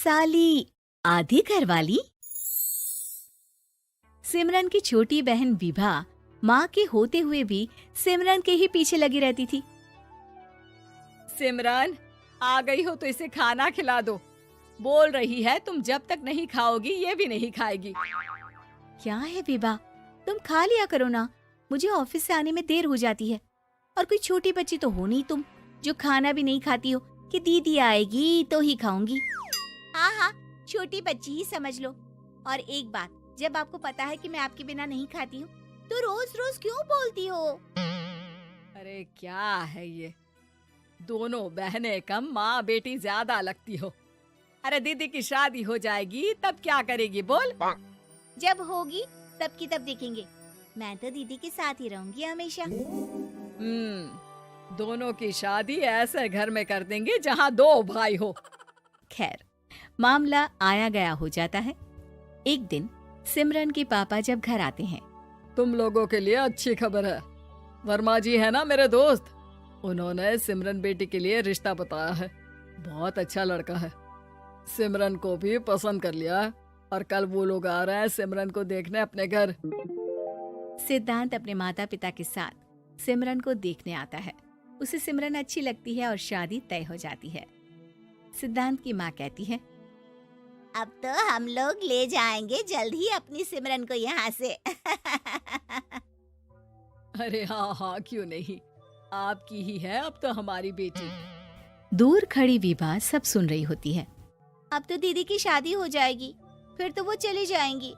साली आधी घरवाली। सिमरन की छोटी बहन विभा माँ के होते हुए भी सिमरन के ही पीछे लगी रहती थी। सिमरन, आ गई हो तो इसे खाना खिला दो। बोल रही है तुम जब तक नहीं खाओगी ये भी नहीं खाएगी। क्या है विभा, तुम खा लिया करो ना, मुझे ऑफिस से आने में देर हो जाती है। और कोई छोटी बच्ची तो हो नहीं तुम जो खाना भी नहीं खाती हो कि दीदी आएगी तो ही खाऊंगी। हाँ हाँ, छोटी बच्ची ही समझ लो। और एक बात, जब आपको पता है कि मैं आपके बिना नहीं खाती हूँ तो रोज रोज क्यों बोलती हो? अरे क्या है ये, दोनों बहनें कम माँ बेटी ज्यादा लगती हो। अरे दीदी की शादी हो जाएगी तब क्या करेगी बोल? जब होगी तब की तब देखेंगे। मैं तो दीदी के साथ ही रहूंगी हमेशा। दोनों की शादी ऐसे घर में कर देंगे जहाँ दो भाई हो। खैर, मामला आया गया हो जाता है। एक दिन सिमरन के पापा जब घर आते हैं, तुम लोगों के लिए अच्छी खबर है। वर्मा जी है ना मेरे दोस्त, उन्होंने सिमरन बेटी के लिए रिश्ता बताया है। बहुत अच्छा लड़का है, सिमरन को भी पसंद कर लिया है और कल वो लोग आ रहे हैं सिमरन को देखने अपने घर। सिद्धांत अपने माता पिता के साथ सिमरन को देखने आता है। उसे सिमरन अच्छी लगती है और शादी तय हो जाती है। सिद्धांत की माँ कहती है, अब तो हम लोग ले जाएंगे जल्द ही अपनी सिमरन को यहाँ से। अरे हाँ हाँ, क्यों नहीं, आपकी ही है अब तो हमारी बेटी। दूर खड़ी विभा सब सुन रही होती है। अब तो दीदी की शादी हो जाएगी, फिर तो वो चली जाएंगी।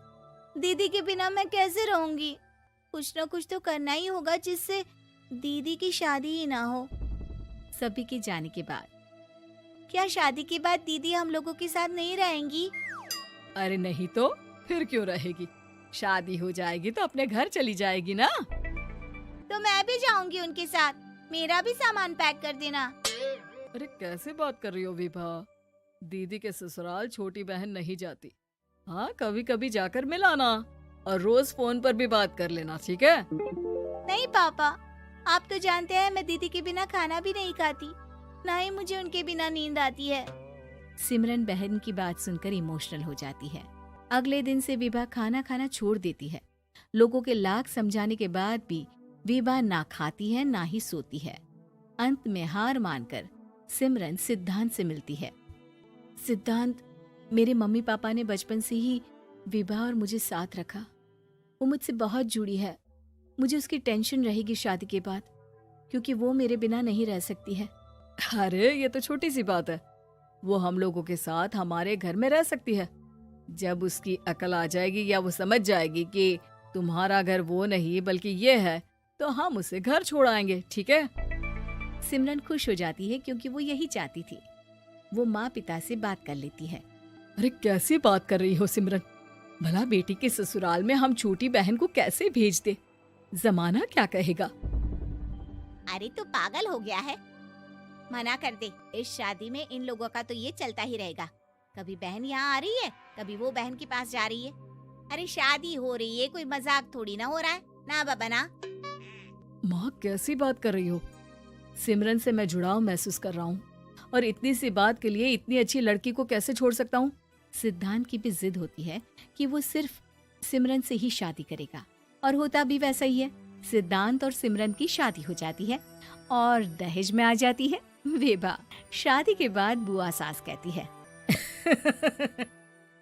दीदी के बिना मैं कैसे रहूंगी? कुछ न कुछ तो करना ही होगा जिससे दीदी की शादी ही ना हो। सभी के जाने के बाद क्या शादी के बाद दीदी हम लोगों के साथ नहीं रहेंगी? अरे नहीं तो फिर क्यों रहेगी, शादी हो जाएगी तो अपने घर चली जाएगी ना। तो मैं भी जाऊंगी उनके साथ, मेरा भी सामान पैक कर देना। अरे कैसे बात कर रही हो विभा, दीदी के ससुराल छोटी बहन नहीं जाती। हाँ, कभी कभी जाकर मिलाना और रोज फोन पर भी बात कर लेना, ठीक है? नहीं पापा, आप तो जानते हैं मैं दीदी के बिना खाना भी नहीं खाती, ना ही मुझे उनके बिना नींद आती है। सिमरन बहन की बात सुनकर इमोशनल हो जाती है। अगले दिन से विभा खाना खाना छोड़ देती है। लोगों के लाख समझाने के बाद भी विभा ना खाती है ना ही सोती है। अंत में हार मानकर सिमरन सिद्धांत से मिलती है। सिद्धांत, मेरे मम्मी पापा ने बचपन से ही विभा और मुझे साथ रखा। वो मुझसे बहुत जुड़ी है। मुझे उसकी टेंशन रहेगी शादी के बाद, क्योंकि वो मेरे बिना नहीं रह सकती है। अरे ये तो छोटी सी बात है, वो हम लोगों के साथ हमारे घर में रह सकती है। जब उसकी अकल आ जाएगी या वो समझ जाएगी कि तुम्हारा घर वो नहीं बल्कि ये है, तो हम उसे घर छोड़ आएंगे, ठीक है? सिमरन खुश हो जाती है क्योंकि वो यही चाहती थी। वो माँ पिता से बात कर लेती है। अरे कैसी बात कर रही हो सिमरन, भला बेटी के ससुराल में हम छोटी बहन को कैसे भेज दे? जमाना क्या कहेगा? अरे तू पागल हो गया है, मना कर दे। इस शादी में इन लोगों का तो ये चलता ही रहेगा। कभी बहन यहाँ आ रही है, कभी वो बहन के पास जा रही है। अरे शादी हो रही है, कोई मजाक थोड़ी ना हो रहा है ना बाबा ना। माँ कैसी बात कर रही हो? सिमरन से मैं जुड़ाव महसूस कर रहा हूँ और इतनी सी बात के लिए इतनी अच्छी लड़की को कैसे छोड़ सकता हूँ? सिद्धांत की भी जिद होती है कि वो सिर्फ सिमरन से ही शादी करेगा, और होता भी वैसा ही है। सिद्धांत और सिमरन की शादी हो जाती है और दहेज में आ जाती है विभा। शादी के बाद बुआ सास कहती है,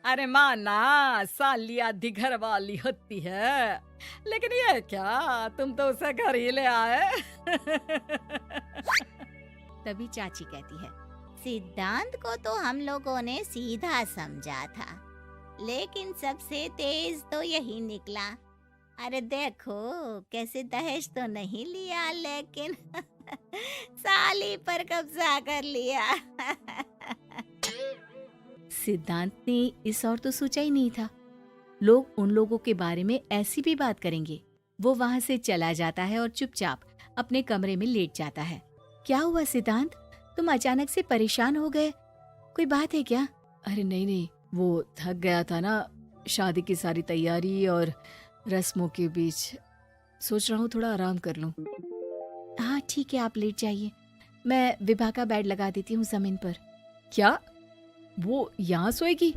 अरे माँ ना, साली आधी घर वाली होती है, लेकिन ये क्या, तुम तो उसे घर ही ले आए। तभी चाची कहती है, सिद्धांत को तो हम लोगों ने सीधा समझा था, लेकिन सबसे तेज तो यही निकला। अरे देखो कैसे दहेज तो नहीं लिया, लेकिन साली पर कब्जा कर लिया। सिद्धांत ने इस और तो सोचा ही नहीं था, लोग उन लोगों के बारे में ऐसी भी बात करेंगे। वो वहाँ से चला जाता है और चुपचाप अपने कमरे में लेट जाता है। क्या हुआ सिद्धांत, तुम अचानक से परेशान हो गए, कोई बात है क्या? अरे नहीं नहीं, वो थक गया था ना, शादी की सारी तैयारी और रस्मों के बीच, सोच रहा हूँ थोड़ा आराम कर लूं। हाँ ठीक है, आप लेट जाइए, मैं विभा का बेड लगा देती हूँ जमीन पर। क्या? वो यहाँ सोएगी?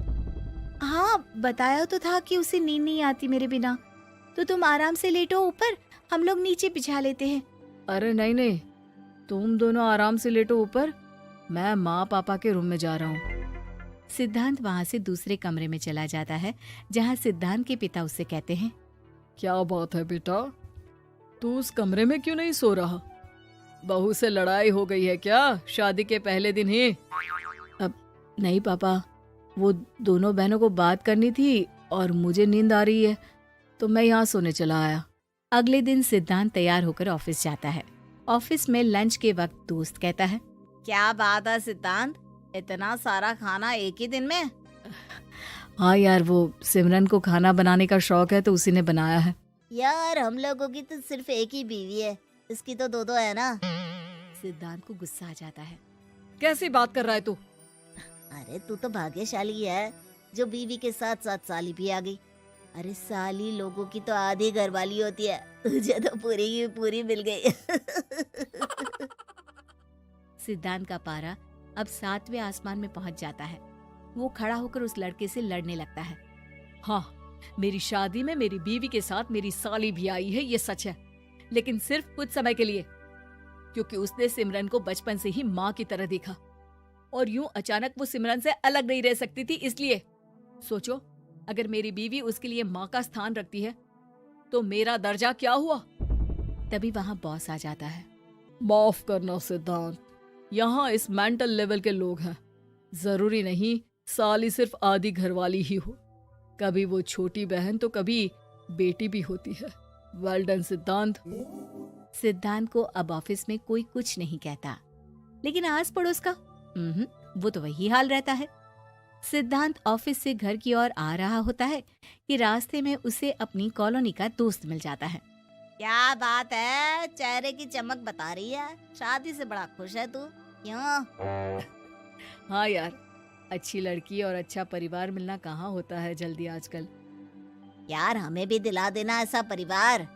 हाँ, बताया तो था कि उसे नींद नहीं आती मेरे बिना। तो तुम आराम से लेटो ऊपर, हम लोग नीचे बिछा लेते हैं। अरे नहीं नहीं, तुम दोनों आराम से लेटो ऊपर, मैं माँ पापा के रूम में जा रहा हूँ। सिद्धांत वहाँ से दूसरे कमरे में चला जाता है, जहाँ सिद्धांत के पिता उससे कहते हैं, क्या बात है बेटा, तू उस कमरे में क्यों नहीं सो रहा? बहू से लड़ाई हो गई है क्या शादी के पहले दिन ही? अब नहीं पापा, वो दोनों बहनों को बात करनी थी और मुझे नींद आ रही है, तो मैं यहाँ सोने चला आया। अगले दिन सिद्धांत तैयार होकर ऑफिस जाता है। ऑफिस में लंच के वक्त दोस्त कहता है, क्या बात है सिद्धांत, इतना सारा खाना एक ही दिन में? हाँ यार, वो सिमरन को खाना बनाने का शौक है तो उसी ने बनाया है। यार हम लोगों की तो सिर्फ एक ही बीवी है, इसकी तो दो है ना। सिद्धांत को गुस्सा आ जाता है। कैसी बात कर रहा है तू? अरे तू तो भाग्यशाली है जो बीवी के साथ साथ साली भी आ गई। अरे साली लोगों की तो आधी घरवाली होती है, तुझे तो पूरी की पूरी मिल गई। सिद्धांत का पारा अब 7वें आसमान में पहुंच जाता है। वो खड़ा होकर उस लड़के से लड़ने लगता है। हाँ, मेरी शादी में मेरी बीवी के साथ मेरी साली भी आई है, ये सच है, लेकिन सिर्फ कुछ समय के लिए, क्योंकि उसने सिमरन को बचपन से ही माँ की तरह देखा और यूं अचानक वो सिमरन से अलग नहीं रह सकती थी। इसलिए सोचो, अगर मेरी बीवी उसके लिए माँ का स्थान रखती है तो मेरा दर्जा क्या हुआ? तभी वहाँ बॉस आ जाता है। माफ करना सिद्धांत, यहाँ इस मेंटल लेवल के लोग हैं, जरूरी नहीं साली सिर्फ आधी घरवाली ही हो, कभी वो छोटी बहन तो कभी बेटी भी होती है। वेल डन सिद्धांत। सिद्धांत को अब ऑफिस में कोई कुछ नहीं कहता, लेकिन आस पड़ोस का वो तो वही हाल रहता है। सिद्धांत ऑफिस से घर की ओर आ रहा होता है कि रास्ते में उसे अपनी कॉलोनी का दोस्त मिल जाता है। क्या बात है, चेहरे की चमक बता रही है, शादी से बड़ा खुश है तू, क्यों? हाँ यार, अच्छी लड़की और अच्छा परिवार मिलना कहाँ होता है जल्दी आजकल। यार हमें भी दिला देना ऐसा परिवार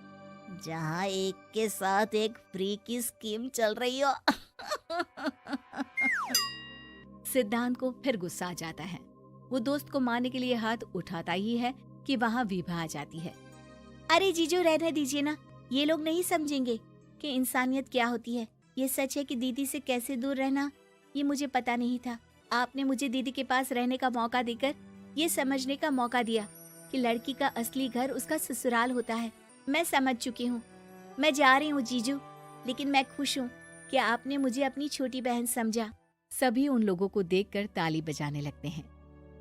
जहाँ एक के साथ एक फ्री की स्कीम चल रही हो। सिद्धांत को फिर गुस्सा आ जाता है। वो दोस्त को मारने के लिए हाथ उठाता ही है कि वहाँ विभा आ जाती है। अरे जीजू, रहने दीजिए ना, ये लोग नहीं समझेंगे कि इंसानियत क्या होती है। ये सच है कि दीदी से कैसे दूर रहना, ये मुझे पता नहीं था। आपने मुझे दीदी के पास रहने का मौका देकर ये समझने का मौका दिया कि लड़की का असली घर उसका ससुराल होता है। मैं समझ चुकी हूँ, मैं जा रही हूँ जीजू, लेकिन मैं खुश हूँ कि आपने मुझे अपनी छोटी बहन समझा। सभी उन लोगों को देखकर ताली बजाने लगते हैं।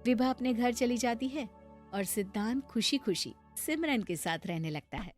विभा अपने घर चली जाती है और सिद्धांत खुशी खुशी सिमरन के साथ रहने लगता है।